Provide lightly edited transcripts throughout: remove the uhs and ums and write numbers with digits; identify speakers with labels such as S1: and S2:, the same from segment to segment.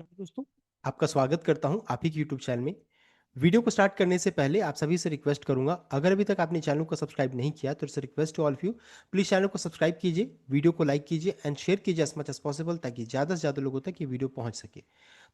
S1: नमस्कार दोस्तों, आपका स्वागत करता हूं आप ही के यूट्यूब चैनल में। वीडियो को स्टार्ट करने से पहले आप सभी से रिक्वेस्ट करूंगा, अगर अभी तक आपने चैनल को सब्सक्राइब नहीं किया तो it's request to all of you, please channel को सब्सक्राइब कीजिए, वीडियो को लाइक कीजिए एंड शेयर कीजिए एज मच एज पॉसिबल, ताकि ज़्यादा से ज़्यादा लोगों तक ये वीडियो पहुंच सके।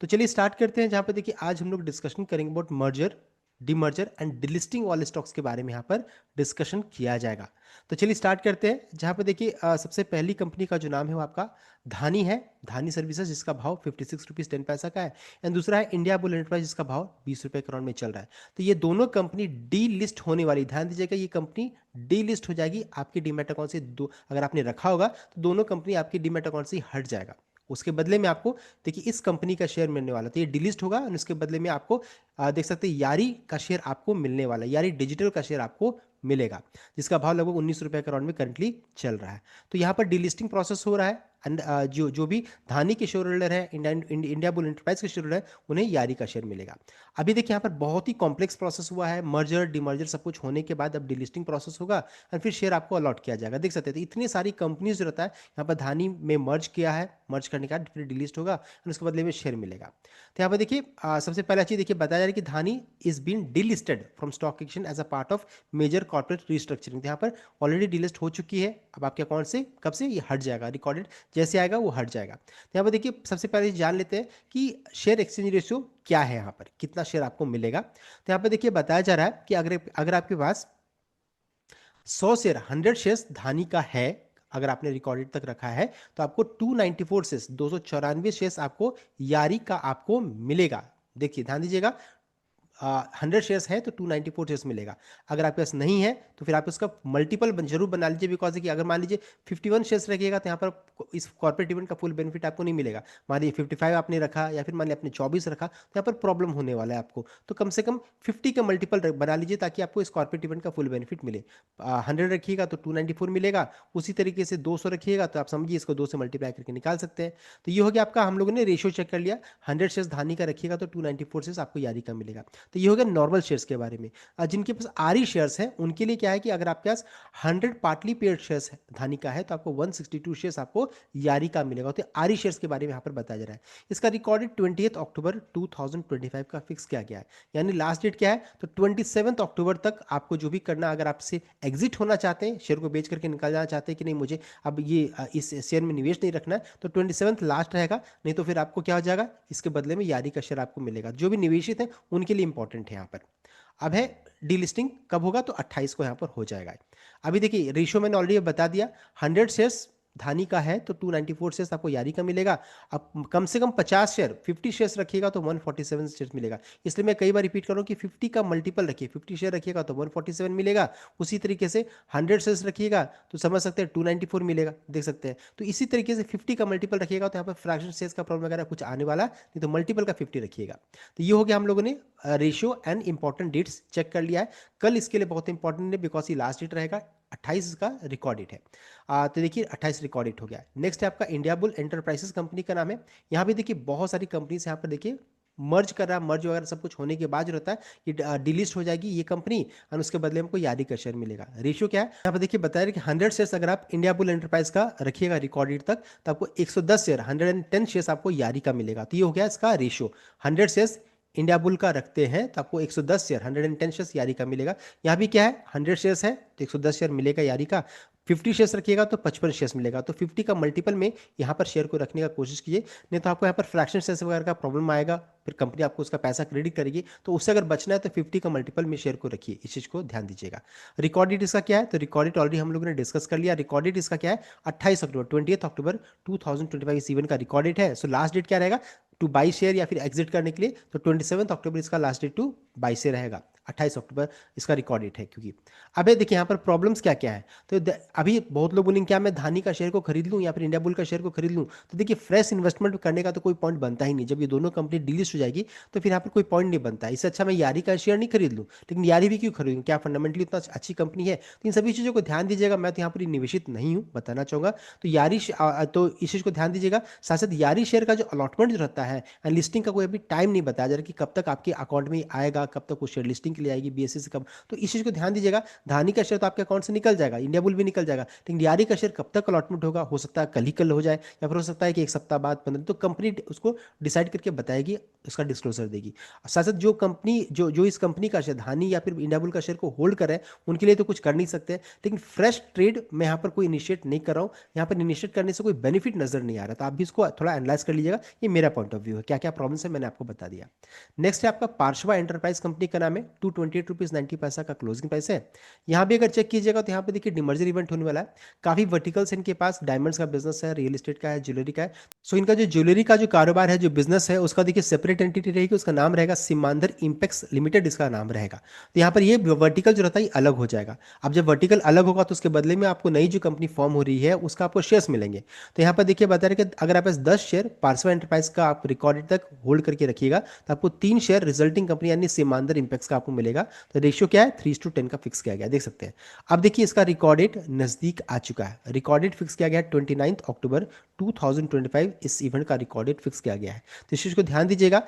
S1: तो चलिए स्टार्ट करते हैं, जहाँ पर देखिए आज हम लोग डिस्कशन करेंगे about merger, demerger and delisting वाले स्टॉक्स के बारे में यहाँ पर डिस्कशन किया जाएगा। तो चलिए स्टार्ट करते हैं, जहाँ पर देखिए सबसे पहली कंपनी का जो नाम है वो आपका धानी है। धानी सर्विसेज, जिसका भाव 56 रुपीज़ 10 पैसा का है। एंड दूसरा है इंडिया बुल एंटरप्राइज, जिसका भाव 20 रुपये करोड़ में चल रहा है। तो ये दोनों कंपनी डी लिस्ट होने वाली, ध्यान दीजिएगा, ये कंपनी डी लिस्ट हो जाएगी आपके डीमैट अकाउंट से। दो अगर आपने रखा होगा तो दोनों कंपनी आपके डीमैट अकाउंट से ही हट जाएगा। उसके बदले में आपको देखिए इस कंपनी का शेयर मिलने वाला, तो ये डिलिस्ट होगा और उसके बदले में आपको देख सकते हैं यारी का शेयर आपको मिलने वाला है। यारी डिजिटल का शेयर आपको मिलेगा, जिसका भाव लगभग 19 रुपये करोड़ में करंटली चल रहा है। तो यहाँ पर डीलिस्टिंग प्रोसेस हो रहा है एंड जो जो भी धानी के शेयर होल्डर है, इंडिया बुल एंटरप्राइज के शेयर होल्डर है, उन्हें यारी का शेयर मिलेगा। अभी देखिए यहाँ पर बहुत ही कॉम्प्लेक्स प्रोसेस हुआ है, मर्जर डिमर्जर सब कुछ होने के बाद अब डीलिस्टिंग प्रोसेस होगा और फिर शेयर आपको अलॉट किया जाएगा। देख सकते हैं, तो इतनी सारी कंपनीज जो रहता है यहाँ पर धानी में मर्ज किया है, मर्ज करने के बाद फिर डिलिस्ट होगा और उसके बदले में शेयर मिलेगा। तो यहाँ पर देखिए सबसे पहला चीज देखिए बताया जा रहा है कि Dhani is been delisted from stock exchange as a part of major corporate restructuring. यहाँ पर ऑलरेडी डिलिस्ट हो चुकी है, अब आपके अकाउंट से कब से ये हट जाएगा, रिकॉर्डेड जैसे आएगा वो हट जाएगा। तो यहाँ पर देखिए सबसे पहले जान लेते हैं कि शेयर एक्सचेंज रेशियो क्या है, यहाँ पर कितना शेयर आपको मिलेगा। तो यहाँ पर देखिए बताया जा रहा है कि अगर अगर आपके पास 100 शेयर 100 शेयर्स धानी का है, अगर आपने रिकॉर्डेड तक रखा है, तो आपको 294 शेयर्स 294 शेयर्स आपको यारी का आपको मिलेगा। देखिए ध्यान दीजिएगा, 100 शेयर्स है तो 294 शेयर्स मिलेगा। अगर आपके पास नहीं है तो फिर आप उसका मल्टीपल जरूर बना लीजिए, बिकॉज देखिए अगर मान लीजिए 51 शेयर्स रखिएगा तो यहाँ पर इस कॉर्पोरेट इवेंट का फुल बेनिफिट आपको नहीं मिलेगा। मान लीजिए 55 आपने रखा या फिर मान लीजिए आपने 24 रखा, तो यहाँ पर प्रॉब्लम होने वाला है आपको। तो कम से कम 50 का मल्टीपल बना लीजिए ताकि आपको इस कॉर्पोरेट इवेंट का फुल बेनिफिट मिले। 100 रखिएगा तो 294 मिलेगा, उसी तरीके से 200 रखिएगा तो आप समझिए इसको 2 से मल्टीप्लाई करके निकाल सकते हैं। तो ये हो गया आपका, हम लोगों ने रेशियो चेक कर लिया, 100 शेयर्स धानी का रखिएगा तो 294 शेयर्स आपको यारी का मिलेगा। तो ये हो गया नॉर्मल शेयर्स के बारे में। जिनके पास आरी शेयर्स हैं उनके लिए क्या है कि अगर आपके पास 100 पार्टली पेड शेयर्स धानी का है तो आपको 162 शेयर्स आपको यारी का मिलेगा। तो आरी शेयर्स के बारे में यहाँ पर बताया जा रहा है। इसका रिकॉर्डेड 28 अक्टूबर 2025 का फिक्स किया गया है, यानी लास्ट डेट क्या है, तो 27 अक्टूबर तक आपको जो भी करना, अगर आपसे एग्जिट होना चाहते हैं, शेयर को बेच करके निकल जाना चाहते हैं कि नहीं मुझे अब ये इस शेयर में निवेश नहीं रखना है, तो 27 लास्ट रहेगा। नहीं तो फिर आपको क्या हो जाएगा, इसके बदले में यारी का शेयर आपको मिलेगा। जो भी निवेशित हैं उनके लिए इंपॉर्टेंट है यहाँ पर। अब है डीलिस्टिंग कब होगा, तो 28 को यहाँ पर हो जाएगा। अभी देखिए रेशियो मैंने ऑलरेडी बता दिया, 100 शेयर्स धानी का है तो 294 शेयर्स आपको यारी का मिलेगा। अब कम से कम 50 शेयर 50 शेयर्स रखिएगा तो 147 शेयर्स मिलेगा। इसलिए मैं कई बार रिपीट करूँ कि 50 का मल्टीपल रखिए, 50 शेयर रखिएगा तो 147 मिलेगा। उसी तरीके से 100 शेयर्स रखिएगा तो समझ सकते हैं 294 मिलेगा, देख सकते हैं। तो इसी तरीके से 50 का मल्टीपल रखिएगा तो यहाँ पर फ्रैक्शन शेयर्स का प्रॉब्लम वगैरह कुछ आने वाला नहीं, तो मल्टीपल का 50 रखिएगा। तो ये हो गया, हम लोगों ने ratio and important dates check कर लिया है। कल इसके लिए बहुत इंपॉर्टेंट है बिकॉज ये लास्ट डेट रहेगा, 28 का रिकॉर्ड डेट है। तो देखिए 28 रिकॉर्ड डेट हो गया। नेक्स्ट है आपका इंडिया बुल एंटरप्राइजेस कंपनी का नाम है। यहाँ पे देखिए बहुत सारी कंपनीज यहाँ पर देखिए मर्ज कर रहा है, मर्ज वगैरह सब कुछ होने के बाद जो रहता है ये डिलिस्ट हो जाएगी ये कंपनी और उसके बदले में हमको यारी का शेयर मिलेगा। रेशियो क्या है यहाँ पर देखिए बताया कि 100 शेयर्स अगर आप इंडिया बुल एंटरप्राइज का रखिएगा रिकॉर्ड डेट तक, तो आपको 110 शेयर 110 शेयर्स आपको यारी का मिलेगा। तो ये हो गया इसका रेशियो, 100 शेयर्स इंडिया बुल का रखते हैं तो आपको 110 शेयर 110 शेयर्स यारी का मिलेगा। यहाँ भी क्या है, 100 शेयर्स है तो 110 शेयर मिलेगा यारी का। 50 शेयर्स रखिएगा तो 55 शेयर्स मिलेगा। तो 50 का मल्टीपल में यहाँ पर शेयर को रखने का कोशिश कीजिए, नहीं तो आपको यहाँ पर फ्रैक्शन शेयर्स वगैरह का प्रॉब्लम आएगा, फिर कंपनी आपको उसका पैसा क्रेडिट करेगी। तो उससे अगर बचना है तो 50 का मल्टीपल में शेयर को रखिए, इस चीज़ को ध्यान दीजिएगा। रिकॉर्ड डेट इसका क्या है, तो रिकॉर्ड डेट ऑलरेडी हम लोगों ने डिस्कस कर लिया। रिकॉर्ड डेट इसका क्या है, 28 अक्टूबर 2025 इस इवेंट का रिकॉर्ड डेट है। सो लास्ट डेट क्या रहेगा टू बाई शेयर या फिर एग्जिट करने के लिए, तो 27 अक्टूबर इसका last date to buy share रहेगा। 28 अक्टूबर इसका रिकॉर्ड डेट है। क्योंकि अबे देखिए यहाँ पर प्रॉब्लम्स क्या क्या है, तो अभी बहुत लोग बोलेंगे क्या मैं धानी का शेयर को खरीद लूँ या फिर इंडिया बुल का शेयर को खरीद लूँ। तो देखिए फ्रेश इन्वेस्टमेंट करने का तो कोई पॉइंट बनता ही नहीं, जब ये दोनों कंपनी डीलिस्ट हो जाएगी तो फिर यहाँ पर कोई पॉइंट नहीं बनता है। इससे अच्छा मैं यारी का शेयर नहीं खरीद लूँ, लेकिन यारी भी क्यों खरीदूँ, क्या फंडामेंटली इतना अच्छी कंपनी है। तो इन सभी चीज़ों को ध्यान दीजिएगा, मैं तो यहाँ पर निवेशित नहीं हूँ, बताना चाहूँगा। तो यारी तो इस चीज़ को ध्यान दीजिएगा। साथ साथ यारी शेयर का जो अलॉटमेंट जो रहता है, एंड लिस्टिंग का कोई अभी टाइम नहीं बताया जा रहा कि कब तक आपके अकाउंट में आएगा, कब तक वो शेयर लिस्टिंग के लिए आएगी, बीएसई से कब। तो इस चीज़ को ध्यान दीजिएगा। धानी का शेयर तो आपके अकाउंट से निकल जाएगा, इंडिया बुल भी निकल जाएगा, लेकिन डीआरई का शेयर कब तक अलॉटमेंट होगा, हो सकता है कल ही कल हो जाए, या फिर हो सकता है कि एक सप्ताह बाद 15। तो कंपनी उसको डिसाइड करके बताएगी, उसका डिस्क्लोजर देगी। साथ साथ जो कंपनी जो जो इस कंपनी का शेयर, धानी या फिर इंडिया बुल का शेयर को होल्ड कर रहे हैं, उनके लिए तो कुछ कर नहीं सकते, लेकिन फ्रेश ट्रेड मैं यहाँ पर कोई इनिशिएट नहीं कर रहा हूँ। यहाँ पर इनिशिएट करने से कोई बेनिफिट नजर नहीं आ रहा, तो आप भी इसको थोड़ा एनालाइज कर लीजिएगा। ये मेरा पॉइंट ऑफ व्यू है, क्या क्या प्रॉब्लम्स है मैंने आपको बता दिया। नेक्स्ट है आपका पार्शवा एंटरप्राइज कंपनी का नाम है, 228 रुपीज़ 90 का क्लोजिंग प्राइस है। यहाँ भी अगर चेक कीजिएगा तो यहाँ पे देखिए डिमर्जर इवेंट होने वाला है। काफी वर्टिकल्स इनके पास, डायमंड्स का बिजनेस है, रियल एस्टेट का है, ज्वेलरी का है। सो इनका जो ज्वेलरी का जो कारोबार है, जो बिजनेस है, उसका देखिए सेपरेट एंटिटी रहेगी, उसका नाम रहेगा सीमांध्र इंपेक्स लिमिटेड, इसका नाम रहेगा। तो यहाँ पर ये वर्टिकल जो रहता है अलग हो जाएगा। अब जब वर्टिकल अलग होगा तो उसके बदले में आपको नई जो कंपनी फॉर्म हो रही है उसका आपको शेयर्स मिलेंगे। तो यहाँ पर देखिए बता रहे कि अगर आप 10 शेयर पार्सवा एंटरप्राइज का आप रिकॉर्ड तक होल्ड करके रखिएगा तो आपको 3 शेयर रिजल्टिंग कंपनी यानी सीमांध्र इंपेक्स का आपको मिलेगा। तो रेशियो क्या है, 3:10 का फिक्स किया गया, देख सकते हैं। अब देखिए इसका रिकॉर्ड डेट नजदीक आ चुका है। रिकॉर्ड डेट फिक्स किया गया है 29 अक्टूबर 2025, इस इवेंट का रिकॉर्ड डेट फिक्स किया गया है। तो इस चीज को ध्यान दीजिएगा।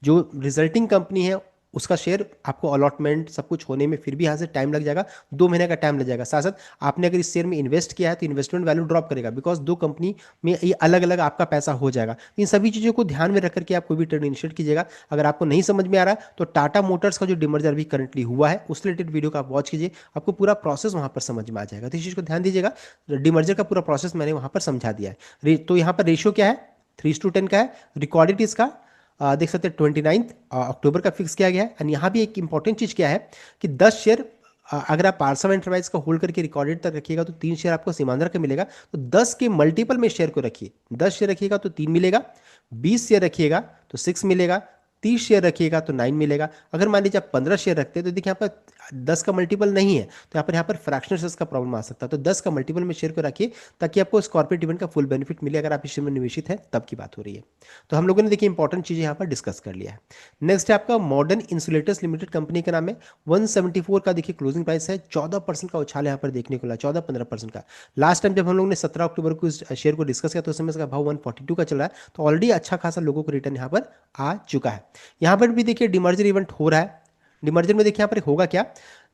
S1: जो रिजल्टिंग कंपनी है उसका शेयर आपको अलॉटमेंट सब कुछ होने में फिर भी यहाँ से टाइम लग जाएगा, 2 महीने का टाइम लग जाएगा। साथ साथ आपने अगर इस शेयर में इन्वेस्ट किया है तो इन्वेस्टमेंट वैल्यू ड्रॉप करेगा, बिकॉज 2 कंपनी में ये अलग अलग आपका पैसा हो जाएगा। इन सभी चीज़ों को ध्यान में रख करके आप कोई भी ट्रेड इनिशिएट कीजिएगा। अगर आपको नहीं समझ में आ रहा है तो टाटा मोटर्स का जो डिमर्जर भी करंटली हुआ है उस रिलेटेड वीडियो का आप वॉच कीजिए, आपको पूरा प्रोसेस वहाँ पर समझ में आ जाएगा। तो इस चीज़ को ध्यान दीजिएगा, डिमर्जर का पूरा प्रोसेस मैंने वहाँ पर समझा दिया है। तो यहाँ पर रेशियो क्या है, 3:10 का है। रिकॉर्डेड इसका देख सकते हैं 29 अक्टूबर का फिक्स किया गया है। एंड यहाँ भी एक इंपॉर्टेंट चीज़ क्या है कि 10 शेयर अगर आप पार्सवा एंटरप्राइज का होल्ड करके रिकॉर्डेड तक रखिएगा तो 3 शेयर आपको सीमांध्र का मिलेगा। तो 10 के मल्टीपल में शेयर को रखिए, 10 शेयर रखिएगा तो 3 मिलेगा, 20 शेयर रखिएगा तो 6 मिलेगा, 30 शेयर रखिएगा तो 9 मिलेगा। अगर मान लीजिए आप 15 शेयर रखते हैं तो देखिए यहाँ पर 10 का मल्टीपल नहीं है, तो यहाँ पर फ्रैक्शनल शेयर्स का प्रॉब्लम आ सकता है। तो 10 का मल्टीपल में शेयर को रखिए ताकि आपको इस कॉर्पोरेट इवेंट का फुल बेनिफिट मिले। अगर आप इस शेयर में निवेशित है तब की बात हो रही है। तो हम लोगों ने देखिए इंपॉर्टेंट चीजें यहाँ पर डिस्कस कर लिया है। नेक्स्ट है आपका मॉडर्न इंसुलेटर्स लिमिटेड कंपनी का नाम है, 174 का देखिए क्लोजिंग प्राइस है। 14% का उछाल यहाँ पर देखने को मिला, 14-15% का। लास्ट टाइम जब हम लोग ने 17 अक्टूबर को इस शेयर को डिस्कस किया तो उस समय इसका भाव 142 का चल रहा है। तो ऑलरेडी अच्छा खासा लोगों को रिटर्न यहाँ पर आ चुका है। यहाँ पर भी देखिए डिमर्जर इवेंट हो रहा है। डिमर्जर में देखिए यहाँ पर होगा क्या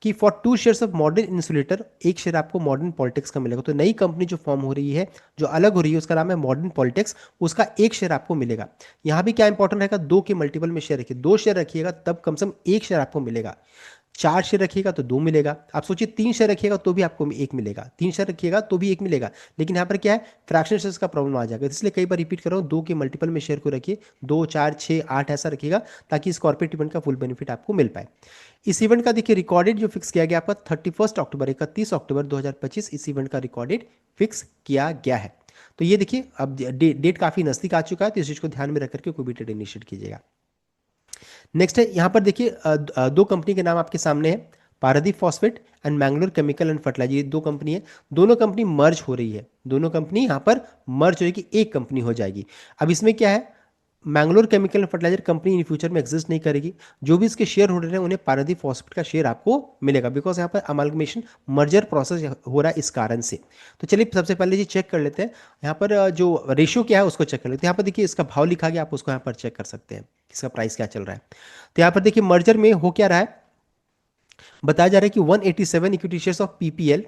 S1: कि for 2 shares of modern insulator, एक शेयर आपको मॉडर्न पॉलिटिक्स का मिलेगा। तो नई कंपनी जो फॉर्म हो रही है, जो अलग हो रही है, उसका नाम है मॉडर्न पॉलिटिक्स, उसका एक शेयर आपको मिलेगा। यहाँ भी क्या इंपॉर्टेंट रहेगा, 2 के मल्टीपल में शेयर रखिए, 2 शेयर रखिएगा तब कम से कम एक शेयर आपको मिलेगा। 4 शेयर रखिएगा तो 2 मिलेगा। आप सोचिए 3 शेयर रखिएगा तो भी आपको 1 मिलेगा, 3 शेयर रखिएगा तो भी 1 मिलेगा। लेकिन यहाँ पर क्या है, फ्रैक्शनल शेयर्स का प्रॉब्लम आ जाएगा। इसलिए कई बार रिपीट कर रहा हूँ, 2 के मल्टीपल में शेयर को रखिए, 2, 4, 6, 8 ऐसा रखिएगा ताकि इस कॉर्पोरेट इवेंट का फुल बेनिफिट आपको मिल पाए। इस इवेंट का देखिए रिकॉर्डेड जो फिक्स किया गया आपका 31 अक्टूबर 2025, इस इवेंट का रिकॉर्डेड फिक्स किया गया है। तो ये देखिए अब डेट काफी नजदीक आ चुका है, तो इस चीज को ध्यान में रख करके कोई भी ट्रेड इनिशिएट कीजिएगा। नेक्स्ट है यहाँ पर देखिए 2 कंपनी के नाम आपके सामने है, Paradeep phosphate and Mangalore chemical and fertiliser. ये 2 कंपनी है, दोनों कंपनी मर्ज हो रही है, दोनों कंपनी यहाँ पर मर्ज होगी, एक कंपनी हो जाएगी। अब इसमें क्या है, Mangalore chemical and fertiliser company in future में एग्जिस्ट नहीं करेगी। जो भी इसके शेयर होल्डर हैं उन्हें पारादीप फॉस्फेट का शेयर आपको मिलेगा, बिकॉज यहाँ पर अमालगमेशन मर्जर प्रोसेस हो रहा है इस कारण से। तो चलिए सबसे पहले जी चेक कर लेते हैं यहाँ पर जो रेशियो क्या है उसको चेक कर लेते हैं। यहाँ पर देखिए इसका भाव लिखा गया, आप उसको यहाँ पर चेक कर सकते हैं इसका प्राइस क्या चल रहा है। तो यहाँ पर देखिए मर्जर में हो क्या रहा है, बताया जा रहा है कि 187 equity shares of PPL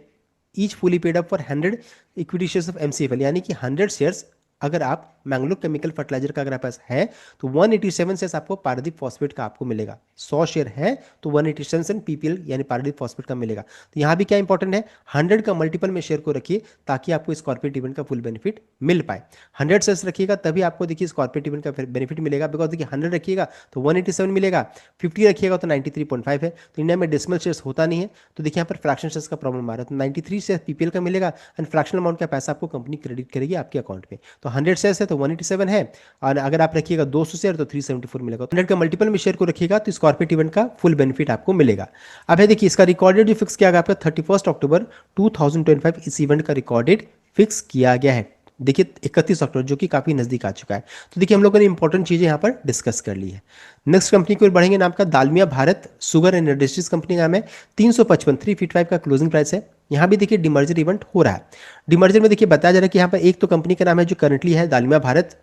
S1: each fully paid up for 100 equity shares of MCFL, यानी कि 100 शेयर्स अगर आप मैंगलोर केमिकल फर्टिलाइजर का अगर आप पास है तो 187 शेयर्स आपको पारादीप फॉस्फेट का आपको मिलेगा। 100 शेयर है तो 187 पीपीएल यानी पारादीप फॉस्फेट का मिलेगा। तो यहाँ भी क्या इंपॉर्टेंट है, 100 का मल्टीपल में शेयर को रखिए ताकि आपको इस कॉर्पोरेट इवेंट का फुल बेनिफिट मिल पाए। 100 शेयर्स रखिएगा तभी आपको देखिए इस कॉर्पोरेट इवेंट का बेनिफिट मिलेगा, बिकॉज देखिए 100 रखिएगा तो 187 मिलेगा, 50 रखिएगा तो 93.5 है। तो इंडिया में डेसिमल शेयर्स होता नहीं है, तो देखिए यहाँ पर फ्रैक्शन शेयर्स का प्रॉब्लम आ रहा है। तो 93 शेयर पीपीएल का मिलेगा एंड फ्रैक्शनल अमाउंट का पैसा आपको कंपनी क्रेडिट करेगी आपके अकाउंट में। तो 100 शेयर्स है तो 187 है, और अगर आप रखिएगा 200 शेयर तो 374 मिलेगा। 100 का मल्टीपल में शेयर को रखिएगा तो इस कॉर्पोरेट इवेंट का फुल बेनिफिट आपको मिलेगा। अब है देखिए इसका रिकॉर्डेड जो फिक्स किया गया आपका 31 अक्टूबर 2025, इस इवेंट का रिकॉर्डेड फिक्स किया गया है। देखिए 31 अक्टूबर जो कि काफी नजदीक आ चुका है। तो देखिए हम लोगों ने इंपॉर्टेंट चीजें यहाँ पर डिस्कस कर ली है। नेक्स्ट कंपनी की ओर बढ़ेंगे, नाम का Dalmia Bharat sugar and industries company नाम है, 355 का क्लोजिंग प्राइस है। यहाँ भी देखिए डिमर्जर इवेंट हो रहा है। डिमर्जर में देखिए बताया जा रहा है कि यहाँ पर एक तो कंपनी का नाम है जो करंटली है Dalmia Bharat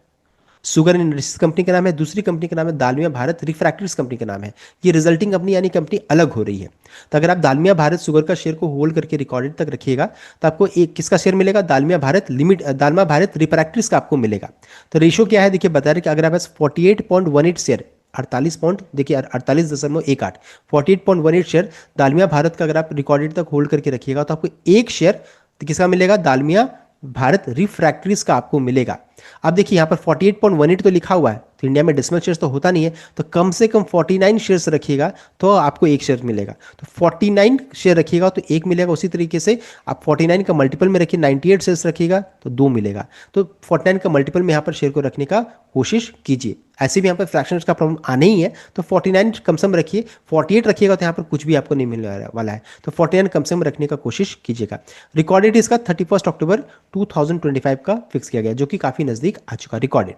S1: sugar industries company का नाम है, दूसरी कंपनी का नाम है दालमिया भारत रिफ्रैक्टरीज कंपनी का नाम है। ये रिजल्टिंग कंपनी यानी कंपनी अलग हो रही है। तो अगर आप दालमिया भारत शुगर का शेयर को होल्ड करके रिकॉर्डेड तक रखिएगा तो आपको एक किसका शेयर मिलेगा, दालमिया भारत रिफ्रैक्टरीज का आपको मिलेगा। तो रेशो क्या है देखिए, बता रहे कि अगर आप 48.18 शेयर 48 पॉइंट देखिए 48.18 48.18 शेयर दालमिया भारत का अगर आप रिकॉर्डेड तक होल्ड करके रखिएगा तो आपको एक शेयर किसका मिलेगा, दालमिया भारत रिफ्रैक्टरीज का आपको मिलेगा। अब देखिए यहाँ पर 48.18 तो लिखा हुआ है, तो इंडिया में डेसिमल शेयर्स तो होता नहीं है, तो कम से कम 49 शेयर्स रखिएगा तो आपको एक शेयर मिलेगा। तो 49 शेयर रखिएगा तो एक मिलेगा। उसी तरीके से आप 49 का मल्टीपल में रखिए, 98 शेयर्स रखिएगा तो दो मिलेगा। तो 49 का मल्टीपल में यहाँ पर शेयर को रखने का कोशिश कीजिए। ऐसे भी यहाँ पर फ्रैक्शंस का प्रॉब्लम आने ही है, तो 49 कम से कम रखिए। 48 रखिएगा तो यहाँ पर कुछ भी आपको नहीं मिलने वाला है, तो 49 कम से कम रखने का कोशिश कीजिएगा। रिकॉर्डेड इसका 31 अक्टूबर 2025 का फिक्स किया गया, जो कि काफ़ी नज़दीक आ चुका रिकॉर्डेड।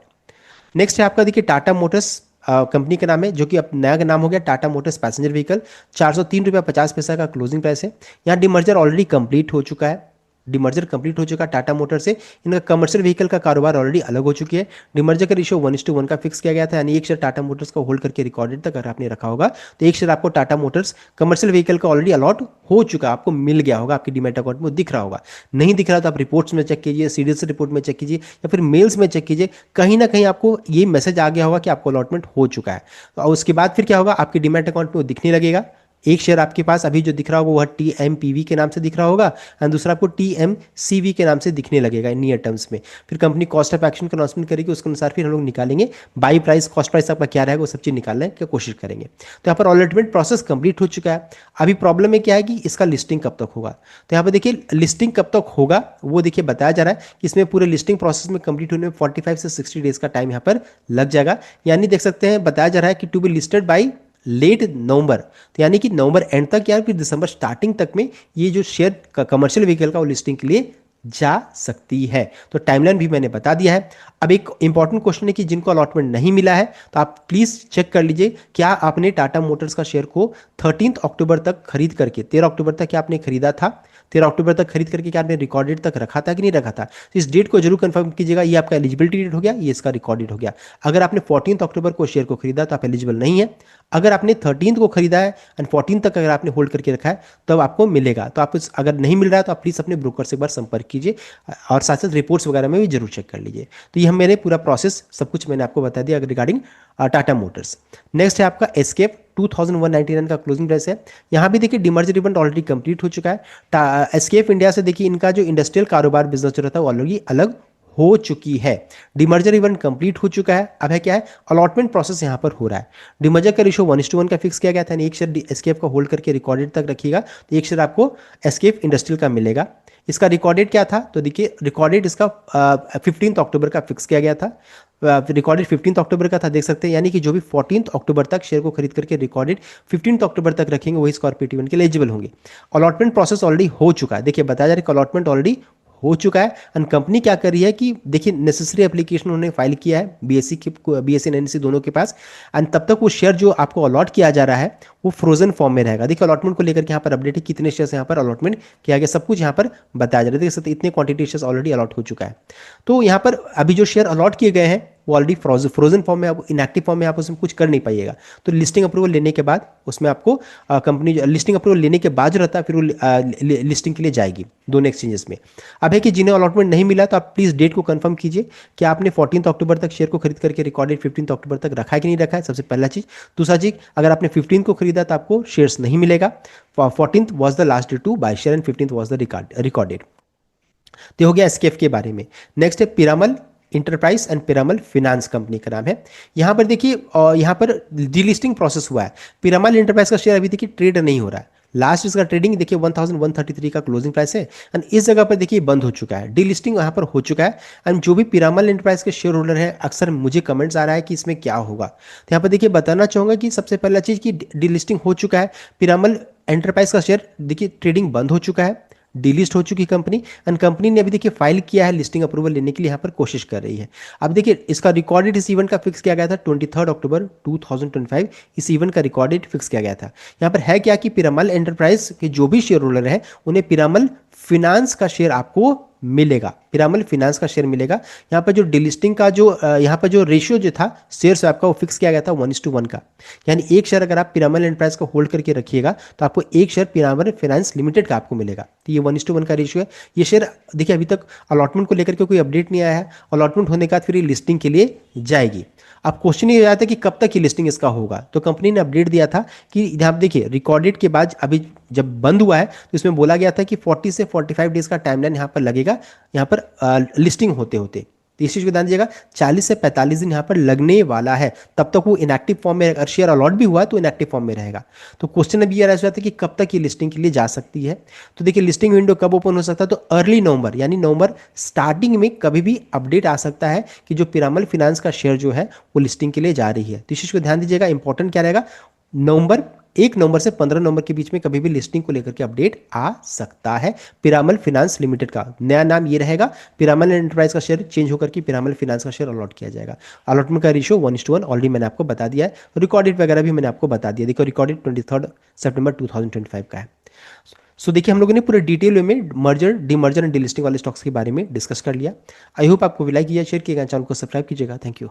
S1: नेक्स्ट है आपका देखिए टाटा मोटर्स कंपनी का नाम है, जो कि अब नया नाम हो गया टाटा मोटर्स पैसेंजर व्हीकल। 403 रुपया 50 पैसा का क्लोजिंग प्राइस है। यहाँ डिमर्जर ऑलरेडी कंप्लीट हो चुका है, डिमर्जर कंप्लीट हो चुका है टाटा मोटर से। इनका कमर्शियल व्हीकल का कारोबार ऑलरेडी अलग हो चुकी है। डिमर्जर का रेशियो 1:1 का फिक्स किया गया था, यानी एक शेयर टाटा मोटर्स को होल्ड करके रिकॉर्डेड तक अगर आपने रखा होगा तो एक शेयर आपको टाटा मोटर्स कमर्शियल व्हीकल का ऑलरेडी अलॉट हो चुका, आपको मिल गया होगा, आपकी डीमैट अकाउंट में दिख रहा होगा। नहीं दिख रहा तो आप रिपोर्ट्स में चेक कीजिए, सीडीएस रिपोर्ट में चेक कीजिए, या फिर मेल्स में चेक कीजिए, कहीं ना कहीं आपको ये मैसेज आ गया होगा कि आपको अलॉटमेंट हो चुका है। तो उसके बाद फिर क्या होगा, आपके डीमैट अकाउंट में वो दिखने लगेगा। एक शेयर आपके पास अभी जो दिख रहा होगा वह TMPV के नाम से दिख रहा होगा, एंड दूसरा आपको TMCV के नाम से दिखने लगेगा नियर टर्म्स में। फिर कंपनी कॉस्ट ऑफ एक्शन का अनाउंसमेंट करेगी, उसके अनुसार फिर हम लोग निकालेंगे बाई प्राइस, कॉस्ट प्राइस आपका क्या रहेगा, वो सब चीज़ निकालने की कोशिश करेंगे। तो यहाँ पर अलॉटमेंट प्रोसेस कंप्लीट हो चुका है। अभी प्रॉब्लम में क्या है कि इसका लिस्टिंग कब तक होगा। तो यहाँ पर देखिए लिस्टिंग कब तक होगा वो देखिए बताया जा रहा है कि इसमें पूरे लिस्टिंग प्रोसेस में कंप्लीट होने में 45 से 60 डेज का टाइम यहाँ पर लग जाएगा। यानी देख सकते हैं बताया जा रहा है कि to be listed by late November, तो यानी कि नवंबर एंड तक या फिर दिसंबर स्टार्टिंग तक में ये जो शेयर का कमर्शियल व्हीकल का वो लिस्टिंग के लिए जा सकती है। तो टाइमलाइन भी मैंने बता दिया है। अब एक इंपॉर्टेंट क्वेश्चन है कि जिनको अलॉटमेंट नहीं मिला है तो आप प्लीज चेक कर लीजिए, क्या आपने टाटा मोटर्स का शेयर को 13 अक्टूबर तक खरीद करके 13 अक्टूबर तक क्या आपने खरीदा था, 13 अक्टूबर तक खरीद करके क्या आपने रिकॉर्डेड तक रखा था कि नहीं रखा था। तो इस डेट को जरूर कंफर्म कीजिएगा। ये आपका एलिजिबिलिटी डेट हो गया, ये इसका रिकॉर्डेड हो गया। अगर आपने 14 अक्टूबर को शेयर को खरीदा तो आप एलिजिबल नहीं है। अगर आपने 13 को खरीदा है एंड 14 तक अगर आपने होल्ड करके रखा है तब आपको मिलेगा। तो आप अगर नहीं मिल रहा है तो आप प्लीज़ अपने ब्रोकर से एक बार संपर्क कीजिए, और साथ साथ रिपोर्ट्स वगैरह में भी जरूर चेक कर लीजिए। तो ये हम मेरे पूरा प्रोसेस सब कुछ मैंने आपको बता दिया रिगार्डिंग टाटा मोटर्स। नेक्स्ट है आपका एस्केप 2199 का क्लोजिंग प्राइस है। यहाँ भी देखिए डिमर्जर इवेंट ऑलरेडी कंप्लीट हो चुका है। एस्केप इंडिया से देखिए इनका जो इंडस्ट्रियल कारोबार बिजनेस जो रहता है वो ऑलरेडी अलग हो चुकी है। डिमर्जर इवेंट कंप्लीट हो चुका है। अब है क्या है, अलॉटमेंट प्रोसेस यहाँ पर हो रहा है। डिमर्जर का रेशियो 1:1 का फिक्स किया गया था, एक शेयर एस्केप का होल्ड करके रिकॉर्डेड तक रखिएगा तो एक शेयर आपको एस्केप इंडस्ट्रियल का मिलेगा। इसका रिकॉर्डेड क्या था, तो देखिए रिकॉर्डेड इसका 15 अक्टूबर का फिक्स किया गया था। रिकॉर्डेड 15 अक्टूबर का था, देख सकते हैं, यानी कि जो भी 14 अक्टूबर तक शेयर को खरीद करके रिकॉर्डेड 15 अक्टूबर तक रखेंगे वही स्कॉर्पियो इवेंट के लिए एलिजिबल होंगे। अलॉटमेंट प्रोसेस ऑलरेडी हो चुका है। देखिए बताया जा रहा है कि अलॉटमेंट ऑलरेडी हो चुका है। एंड कंपनी क्या कर रही है कि देखिए नेसेसरी एप्लीकेशन उन्होंने फाइल किया है BSE एंड NSE दोनों के पास, एंड तब तक वो शेयर जो आपको अलॉट किया जा रहा है वो फ्रोजन फॉर्म में रहेगा। देखिए अलॉटमेंट को लेकर के यहाँ पर अपडेट है, कितने शेयर्स यहाँ पर अलॉटमेंट किया गया, सब कुछ यहाँ पर बताया जा रहा है। देख सकते इतने क्वांटिटी शेयर्स ऑलरेडी अलॉट हो चुका है। तो यहाँ पर अभी जो शेयर अलॉट किए गए हैं वो ऑलरेडी फ्रोजन फॉर्म में, इनएक्टिव फॉर्म में आप उसमें कुछ कर नहीं पाइएगा। तो लिस्टिंग अप्रूवल लेने के बाद उसमें आपको कंपनी लिस्टिंग अप्रूवल लेने के बाद जो रहता है फिर वो लिस्टिंग के लिए जाएगी दोनों एक्सचेंजेस में। अब है कि जिन्हें अलॉटमेंट नहीं मिला तो आप प्लीज़ डेट को कंफर्म कीजिए कि आपने 14 अक्टूबर तक शेयर को खरीद करके रिकॉर्डेड 15 अक्टूबर तक रखा है कि नहीं रखा है, सबसे पहला चीज़। दूसरा चीज़, अगर आपने 15 को खरीदा तो आपको शेयर्स नहीं मिलेगा। 14th was the last day to buy share and 15th was the recorded. तो हो गया एसकेएफ के बारे में। नेक्स्ट है Piramal enterprise and Piramal finance company का नाम है। यहाँ पर देखिए यहाँ पर डीलिस्टिंग प्रोसेस हुआ है। पिरामल इंटरप्राइज का शेयर अभी देखिए ट्रेड नहीं हो रहा है। लास्ट इसका ट्रेडिंग देखिए 1133 का क्लोजिंग प्राइस है, एंड इस जगह पर देखिए बंद हो चुका है, डीलिस्टिंग यहाँ पर हो चुका है। एंड जो भी पिरामल इंटरप्राइज के शेयर होल्डर है अक्सर मुझे कमेंट्स आ रहा है कि इसमें क्या होगा, तो यहाँ पर देखिए बताना चाहूँगा कि सबसे पहला चीज़ कि डीलिस्टिंग हो चुका है। पिरामल एंटरप्राइज का शेयर देखिए ट्रेडिंग बंद हो चुका है, डीलिस्ट हो चुकी कंपनी, एंड कंपनी ने अभी देखिए फाइल किया है लिस्टिंग अप्रूवल लेने के लिए, यहाँ पर कोशिश कर रही है। अब देखिए इसका रिकॉर्डेड इस इवेंट का फिक्स किया गया था 23 अक्टूबर 2025, इस इवेंट का रिकॉर्डेड फिक्स किया गया था। यहाँ पर है क्या कि पिरामल एंटरप्राइज के जो भी शेयर होल्डर है उन्हें पिरामल फिनांस का शेयर आपको मिलेगा, पिरामल फिनांस का शेयर मिलेगा। यहाँ पर जो डिलिस्टिंग का जो यहाँ पर जो रेशियो जो था शेयर से आपका वो फिक्स किया गया था 1:1 का, यानी एक शेयर अगर आप पिरामल एंटरप्राइज को होल्ड करके रखिएगा तो आपको एक शेयर पिरामल फाइनेंस लिमिटेड का आपको मिलेगा। तो ये 1:1 का रेशियो है। ये शेयर देखिए अभी तक अलॉटमेंट को लेकर के कोई अपडेट नहीं आया है, अलॉटमेंट होने के बाद फिर ये लिस्टिंग के लिए जाएगी। अब क्वेश्चन ये आता है कि कब तक ये लिस्टिंग इसका होगा, तो कंपनी ने अपडेट दिया था कि यहाँ आप देखिए रिकॉर्डेड के बाद अभी जब बंद हुआ है तो इसमें बोला गया था कि 40 से 45 डेज का टाइमलाइन यहाँ पर लगेगा, यहाँ पर लिस्टिंग होते होते। तो इस चीज को ध्यान दीजिएगा, 40 से 45 दिन यहाँ पर लगने वाला है, तब तक वो इनएक्टिव फॉर्म में, अगर शेयर अलॉट भी हुआ है तो इनएक्टिव फॉर्म में रहेगा। तो क्वेश्चन अभी ये रह जाता है कि कब तक ये लिस्टिंग के लिए जा सकती है। तो देखिए लिस्टिंग विंडो कब ओपन हो सकता है, तो अर्ली नवंबर, यानी नवंबर स्टार्टिंग में कभी भी अपडेट आ सकता है कि जो पिरामल फिनांस का शेयर जो है वो लिस्टिंग के लिए जा रही है। तो इस चीज को ध्यान दीजिएगा, इंपॉर्टेंट क्या रहेगा, नवंबर 1 नवंबर से 15 नवंबर के बीच में कभी भी लिस्टिंग को लेकर के अपडेट आ सकता है। पिरामल फिनांस लिमिटेड का नया नाम ये रहेगा, पिरामल एंटरप्राइज का शेयर चेंज होकर के पिरामल फिनांस का शेयर अलॉट किया जाएगा। अलॉटमेंट का रेशियो 1:1 ऑलरेडी मैंने आपको बता दिया है, रिकॉर्डेड वगैरह भी मैंने आपको बता दिया। देखो रिकॉर्डेड 23 सितंबर 2025 का है। सो देखिए हम लोगों ने पूरे डिटेल में मर्जर डीमर्जर एंड डिलिस्टिंग वाले स्टॉक्स के बारे में डिस्कस कर लिया। आई होप आपको लाइक किया, शेयर किएगा, चैनल को सब्सक्राइब कीजिएगा। Thank you.